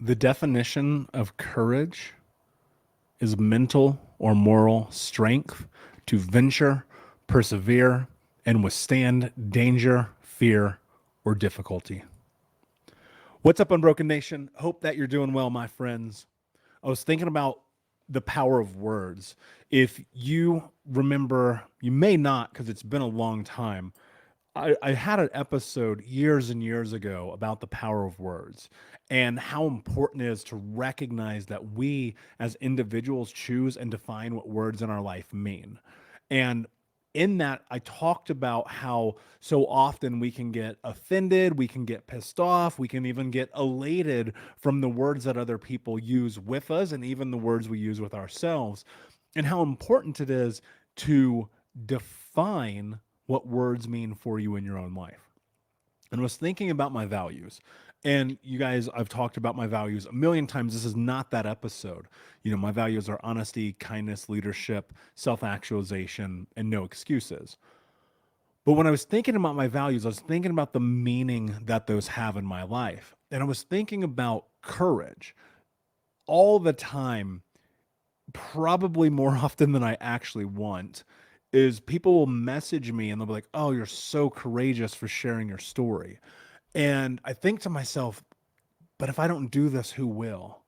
The definition of courage is mental or moral strength to venture, persevere, and withstand danger, fear, or difficulty. What's up, Unbroken Nation? Hope that you're doing well, my friends. I was thinking about the power of words. If you remember, you may not because it's been a long time. I had an episode years and years ago about the power of words and how important it is to recognize that we as individuals choose and define what words in our life mean. And in that, I talked about how so often we can get offended, we can get pissed off, we can even get elated from the words that other people use with us, and even the words we use with ourselves, and how important it is to define what words mean for you in your own life. And was thinking about my values. And you guys, I've talked about my values a million times. This is not that episode. You know, my values are honesty, kindness, leadership, self actualization, and no excuses. But when I was thinking about my values, I was thinking about the meaning that those have in my life. And I was thinking about courage all the time, probably more often than I actually want, is people will message me and they'll be like, "Oh, you're so courageous for sharing your story." And I think to myself, but if I don't do this, who will?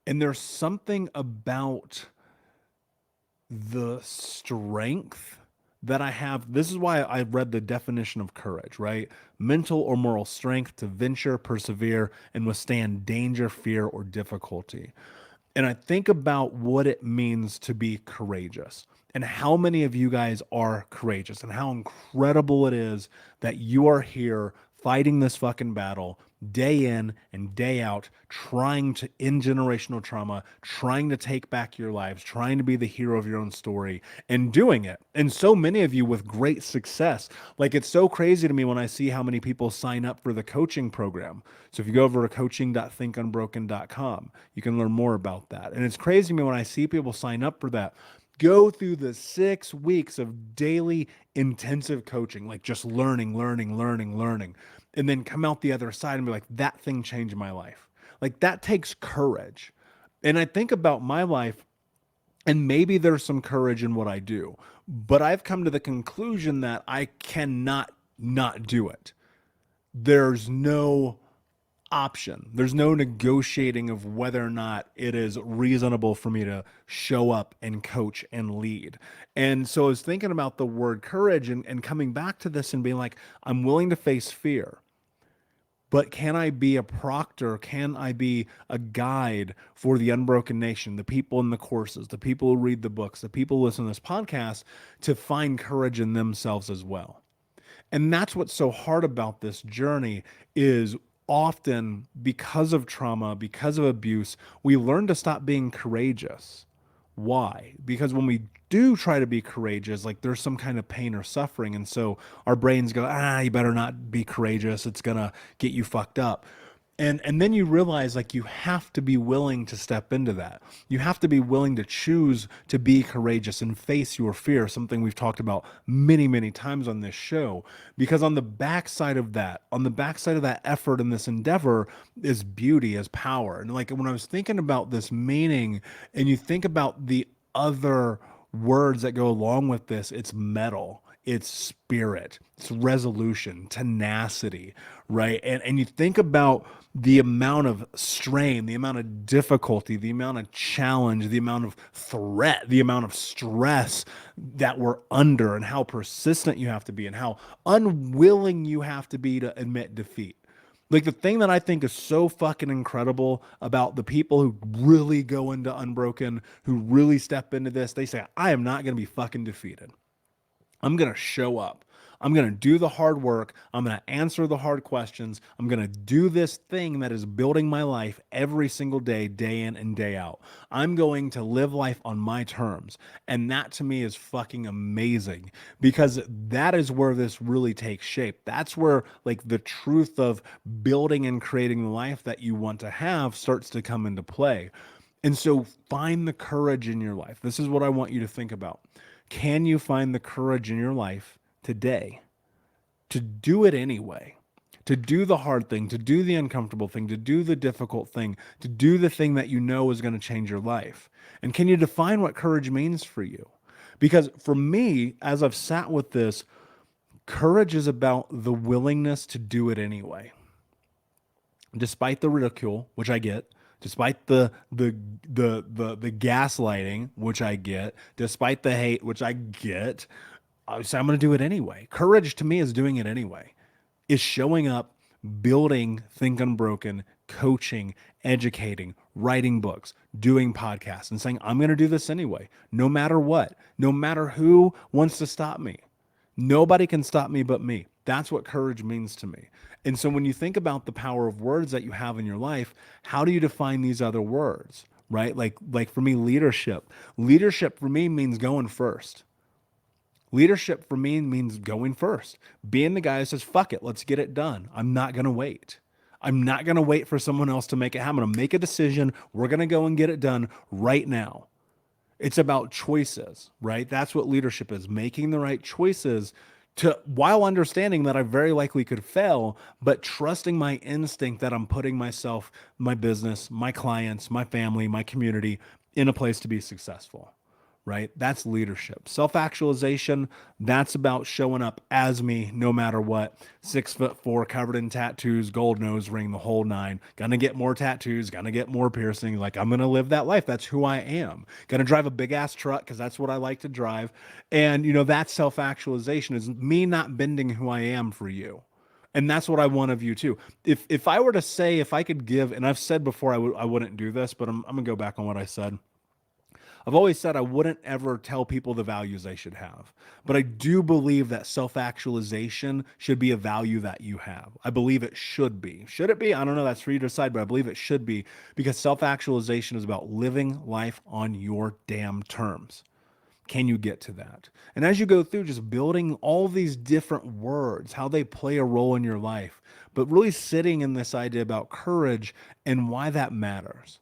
And there's something about the strength that I have. This is why I read the definition of courage, right? Mental or moral strength to venture, persevere, and withstand danger, fear, or difficulty. And I think about what it means to be courageous and how many of you guys are courageous and how incredible it is that you are here fighting this fucking battle day in and day out, trying to end generational trauma, trying to take back your lives, trying to be the hero of your own story and doing it. And so many of you with great success. Like, it's so crazy to me when I see how many people sign up for the coaching program. So if you go over to coaching.thinkunbroken.com, you can learn more about that. And it's crazy to me when I see people sign up for that, go through the 6 weeks of daily intensive coaching, like just learning, and then come out the other side and be like, that thing changed my life. Like, that takes courage. And I think about my life, and maybe there's some courage in what I do, but I've come to the conclusion that I cannot not do it. There's no option. There's no negotiating of whether or not it is reasonable for me to show up and coach and lead. And so I was thinking about the word courage and coming back to this and being like, I'm willing to face fear. But can I be a proctor? Can I be a guide for the unbroken nation, the people in the courses, the people who read the books, the people who listen to this podcast to find courage in themselves as well? And that's what's so hard about this journey is often because of trauma, because of abuse, we learn to stop being courageous. Why? Because when we do try to be courageous, like there's some kind of pain or suffering. And so our brains go, you better not be courageous. It's going to get you fucked up. And then you realize like you have to be willing to step into that. You have to be willing to choose to be courageous and face your fear, something we've talked about many, many times on this show. Because on the backside of that, on the backside of that effort and this endeavor is beauty, is power. And like when I was thinking about this meaning, and you think about the other words that go along with this, it's metal, it's spirit, it's resolution, tenacity, right? And you think about the amount of strain, the amount of difficulty, the amount of challenge, the amount of threat, the amount of stress that we're under, and how persistent you have to be, and how unwilling you have to be to admit defeat. Like, the thing that I think is so fucking incredible about the people who really go into Unbroken, who really step into this, they say, I am not going to be fucking defeated. I'm going to show up. I'm going to do the hard work. I'm going to answer the hard questions. I'm going to do this thing that is building my life every single day, day in and day out. I'm going to live life on my terms. And that to me is fucking amazing because that is where this really takes shape. That's where like the truth of building and creating the life that you want to have starts to come into play. And so find the courage in your life. This is what I want you to think about. Can you find the courage in your life today to do it anyway? to do the hard thing, to do the uncomfortable thing, to do the difficult thing, to do the thing that you know is going to change your life? And can you define what courage means for you? Because for me, as I've sat with this, courage is about the willingness to do it anyway, despite the ridicule, which I get, despite the gaslighting, which I get, despite the hate, which I get. I say I'm going to do it anyway. Courage to me is doing it anyway. Is showing up, building Think Unbroken, coaching, educating, writing books, doing podcasts, and saying I'm going to do this anyway, no matter what, no matter who wants to stop me. Nobody can stop me but me. That's what courage means to me. And so when you think about the power of words that you have in your life, how do you define these other words? Right? Like for me, leadership. Leadership for me means going first. Leadership for me means going first. Being the guy that says, fuck it, let's get it done. I'm not going to wait. I'm not going to wait for someone else to make it happen. I'm going to make a decision. We're going to go and get it done right now. It's about choices, right? That's what leadership is, making the right choices to, while understanding that I very likely could fail, but trusting my instinct that I'm putting myself, my business, my clients, my family, my community in a place to be successful, right? That's leadership. Self-actualization, that's about showing up as me no matter what. 6'4", covered in tattoos, gold nose ring, the whole nine. Gonna get more tattoos, gonna get more piercing. Like, I'm gonna live that life. That's who I am. Gonna drive a big ass truck because that's what I like to drive. And that self-actualization is me not bending who I am for you. And that's what I want of you too. If I were to say, if I could give, and I've said before I wouldn't do this, but I'm gonna go back on what I said. I've always said I wouldn't ever tell people the values they should have. But I do believe that self-actualization should be a value that you have. I believe it should be. Should it be? I don't know. That's for you to decide, but I believe it should be, because self-actualization is about living life on your damn terms. Can you get to that? And as you go through just building all these different words, how they play a role in your life, but really sitting in this idea about courage and why that matters,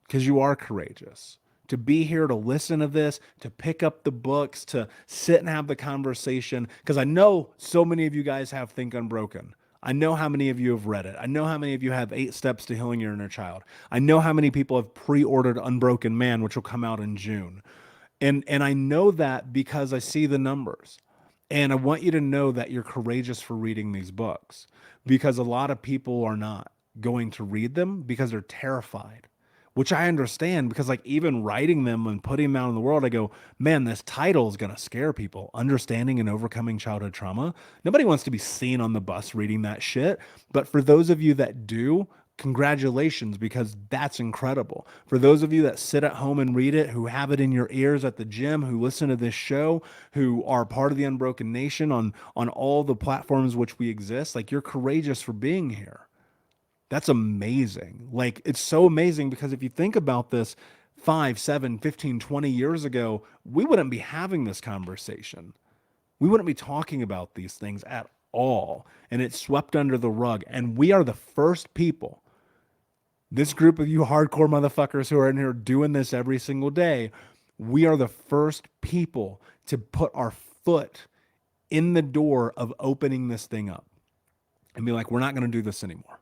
because you are courageous. To be here, to listen to this, to pick up the books, to sit and have the conversation, because I know so many of you guys have Think Unbroken. I know how many of you have read it. I know how many of you have 8 Steps to Healing Your Inner Child. I know how many people have pre-ordered Unbroken Man, which will come out in June. And I know that because I see the numbers. And I want you to know that you're courageous for reading these books, because a lot of people are not going to read them because they're terrified, which I understand, because like even writing them and putting them out in the world, I go, man, this title is going to scare people. Understanding and Overcoming Childhood Trauma. Nobody wants to be seen on the bus reading that shit. But for those of you that do, congratulations, because that's incredible. For those of you that sit at home and read it, who have it in your ears at the gym, who listen to this show, who are part of the Unbroken Nation on all the platforms which we exist, like, you're courageous for being here. That's amazing. Like, it's so amazing, because if you think about this 5, 7, 15, 20 years ago, we wouldn't be having this conversation. We wouldn't be talking about these things at all. And it's swept under the rug. And we are the first people, this group of you hardcore motherfuckers who are in here doing this every single day, we are the first people to put our foot in the door of opening this thing up and be like, we're not going to do this anymore.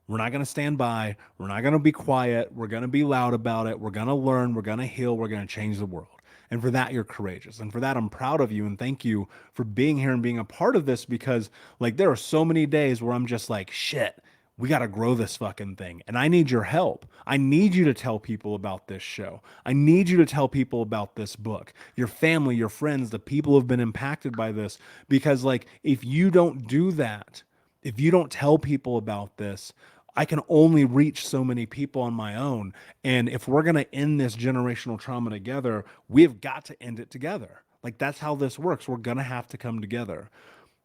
We're not going to stand by. We're not going to be quiet. We're going to be loud about it. We're going to learn. We're going to heal. We're going to change the world. And for that, you're courageous. And for that, I'm proud of you. And thank you for being here and being a part of this, because like, there are so many days where I'm just like, shit, we got to grow this fucking thing. And I need your help. I need you to tell people about this show. I need you to tell people about this book, your family, your friends, the people who have been impacted by this. Because like, if you don't do that, if you don't tell people about this, I can only reach so many people on my own. And if we're going to end this generational trauma together, we have got to end it together. Like, that's how this works. We're going to have to come together.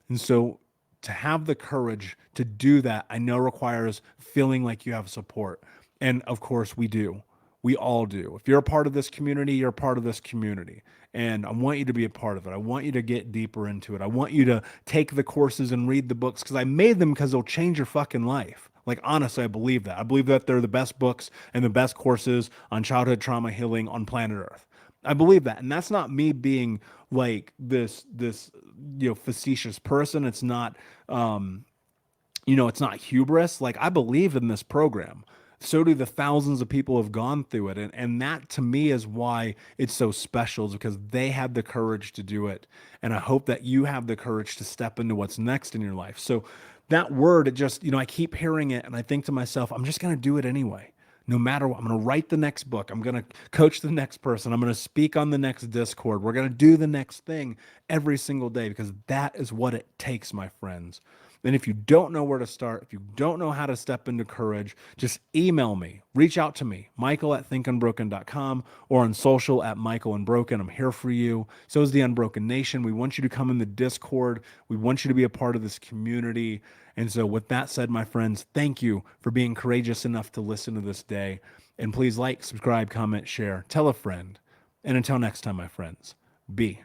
And so to have the courage to do that, I know requires feeling like you have support. And of course we do. We all do. If you're a part of this community, you're a part of this community. And I want you to be a part of it. I want you to get deeper into it. I want you to take the courses and read the books, because I made them because they'll change your fucking life. Like, honestly, I believe that. I believe that they're the best books and the best courses on childhood trauma healing on planet Earth. I believe that. And that's not me being like this facetious person. It's not, it's not hubris. Like, I believe in this program. So do the thousands of people who have gone through it. And that to me is why it's so special, is because they had the courage to do it. And I hope that you have the courage to step into what's next in your life. So that word, it just, I keep hearing it and I think to myself, I'm just going to do it anyway. No matter what, I'm going to write the next book. I'm going to coach the next person. I'm going to speak on the next Discord. We're going to do the next thing every single day, because that is what it takes, my friends. And if you don't know where to start, if you don't know how to step into courage, just email me, reach out to me, michael@thinkunbroken.com, or on social @michaelandbroken. I'm here for you. So is the Unbroken Nation. We want you to come in the Discord. We want you to be a part of this community. And so with that said, my friends, thank you for being courageous enough to listen to this day. And please like, subscribe, comment, share, tell a friend. And until next time, my friends, be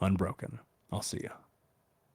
unbroken. I'll see you.